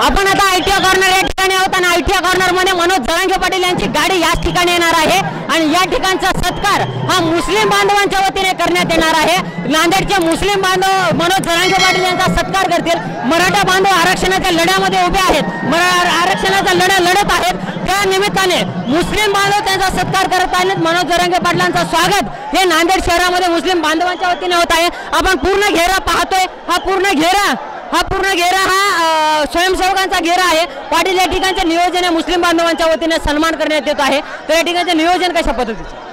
आपण आता ITI corner या ठिकाणी आहोत आणि आयटीआय कॉर्नर मध्ये मनोज जरांगे पाटील यांची गाडी याच ठिकाणी येणार आहे आणि या ठिकाणचा सत्कार हा मुस्लिम बांधवांच्या वतीने करण्यात येणार आहे। नांदेडचे मुस्लिम बांधव मनोज जरांगे पाटील यांचा सत्कार करतील। मराठा बांधव आरक्षणाच्या लढ्यामध्ये उभे आहेत, आरक्षणाचा लढा लढत आहेत, त्या निमित्ताने मुस्लिम बांधव त्यांचा सत्कार करत आहेत। मनोज जरांगे पाटलांचं स्वागत हे नांदेड शहरामध्ये मुस्लिम बांधवांच्या वतीने होत आहे। आपण पूर्ण घेरा पाहतोय, हा पूर्ण घेरा हा स्वयंसेवकांचा घेरा आहे। पाटील या ठिकाणचे नियोजन आहे, मुस्लिम बांधवांच्या वतीने सन्मान करण्यात येत आहे। तर या ठिकाणचे नियोजन कशा पद्धतीचे?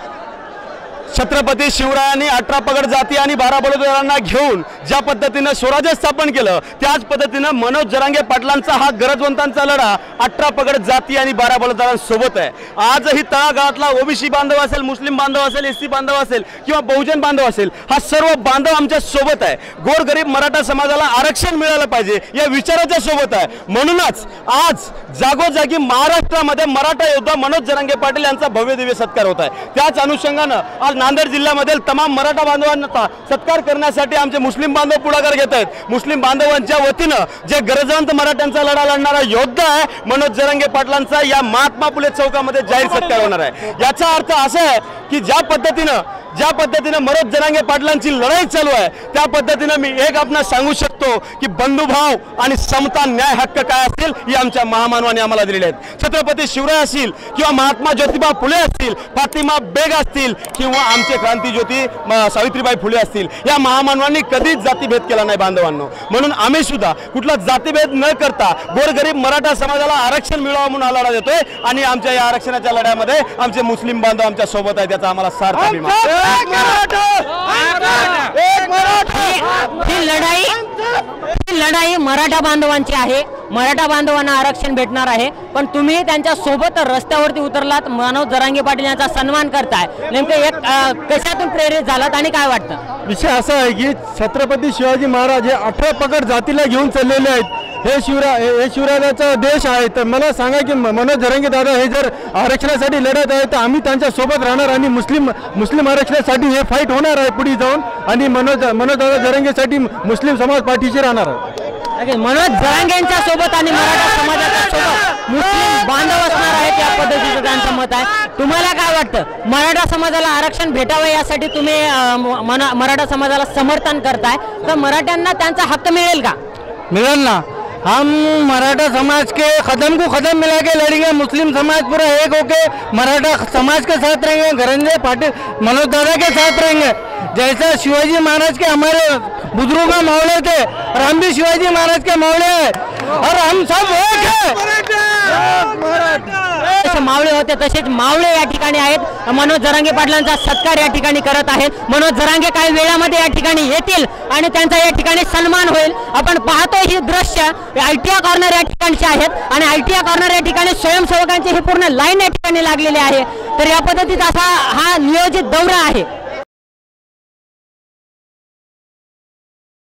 छत्रपती शिवरायांनी 18 पगड जाती आणि 12 बलुतेदारांना घेऊन ज्या पद्धतीने स्वराज्य स्थापन केलं त्याच पद्धतीने मनोज जरांगे पाटलांचा हा गरजवंतांचा लढा 18 पगड जाती आणि 12 बलुतेदारांसोबत आहे। आजही तळागाळातला ओबीसी बांधव असेल, मुस्लिम बांधव असेल, एससी बांधव असेल किंवा बहुजन बांधव असेल, हा सर्व बांधव आमच्या सोबत आहे। गोरगरीब मराठा समाजाला आरक्षण मिळालं पाहिजे या विचाराच्या सोबत आहे। म्हणूनच आज जागोजागी महाराष्ट्रामध्ये मराठा योद्धा मनोज जरांगे पाटील यांचा भव्य दिव्य सत्कार होत आहे। त्याच अनुषंगाने आज नांदेड जिल्ह्यामधील तमाम मराठा बांधवांना सत्कार करण्यासाठी आमचे मुस्लिम बांधव पुढाकार घेत आहेत। मुस्लिम बांधवांच्या वतीनं जे गरजवंत मराठ्यांचा लढा लढणारा योद्धा आहे मनोज जरांगे पाटलांचा या महात्मा फुले चौकामध्ये जाहीर सत्कार होणार आहे। याचा अर्थ असा आहे की ज्या पद्धतीनं मनोज जरांगे पाटलांची लढाई चालू आहे त्या पद्धतीनं मी एक आपणास सांगू शकतो की बंधुभाव आणि समता न्याय हक्क काय असतील ही आमच्या महामानवांनी आम्हाला दिलेले आहेत। छत्रपती शिवराय असतील किंवा महात्मा ज्योतिबा फुले असतील, फातिमा बेग असतील किंवा आमचे क्रांतिज्योती सावित्रीबाई फुले असतील, या महामानवांनी कधीच जातीभेद केला नाही बांधवांनो। म्हणून आम्ही सुद्धा कुठला जातीभेद न करता गोरगरीब मराठा समाजाला आरक्षण मिळावं म्हणून हा लढा देतोय आणि आमच्या या आरक्षणाच्या लढ्यामध्ये आमचे मुस्लिम बांधव आमच्या सोबत आहेत, याचा आम्हाला सार्थ अभिमान आहे। ही लढाई मराठा बांधवांची आहे, मराठा बांधवांना आरक्षण भेटणार आहे। पण तुम्ही त्यांच्या सोबत रस्त्यावरती उतरलात, मनोज जरांगे पाटील यांचा सन्मान करताय, नेमकं एक कशातून प्रेरित झालात आणि काय वाटतं? विषय असा आहे की छत्रपती शिवाजी महाराज हे 18 पगड जातीला घेऊन चाललेले आहेत। हे शिवरायाचा देश आहे। तर मला सांगा की मनोज जरांगे दादा हे जर आरक्षणासाठी लढत आहे तर आम्ही त्यांच्या सोबत राहणार आणि मुस्लिम आरक्षणासाठी हे फाईट होणार आहे पुढे जाऊन आणि मनोज दादा जरांगेसाठी मुस्लिम समाज पाठीशी राहणार आहे। मनोज जरांगेंच्या सोबत आणि मराठा समाजाच्या सोबत मुस्लिम बांधव असणार आहेत या पद्धतीचं त्यांचं मत आहे। तुम्हाला काय वाटतं, मराठा समाजाला आरक्षण भेटावं यासाठी तुम्ही मराठा समाजाला समर्थन करताय, तर मराठ्यांना त्यांचा हक्क मिळेल का? मिलेल ना। हम मराठा समाज के कदम को कदम मिला के लड़ेंगे, मुस्लिम समाज पूरा एक होके मराठा समाज के साथ रहेंगे, जरांगे पाटिल मनोज दादा के साथ रहेंगे। जैसा शिवाजी महाराज के हमारे बुजुर्गों का मौले थे और हम भी शिवाजी महाराज के मौले हैं और हम सब एक हैं। मावळे होते तसेच मावळे या ठिकाणी आहेत। मनोज जरांगे पाटलांचा सत्कार या ठिकाणी करत आहेत। मनोज जरांगे काही वेळामध्ये या ठिकाणी येतील आणि त्यांचा या ठिकाणी सन्मान होईल। आपण पाहतो ही दृश्य आयटीआय कॉर्नर या ठिकाणचे आहेत आणि आयटीआय कॉर्नर या ठिकाणी स्वयंसेवकांची ही पूर्ण लाईन या ठिकाणी लागलेली आहे। तर या पद्धतीचा असा हा नियोजित दौरा आहे।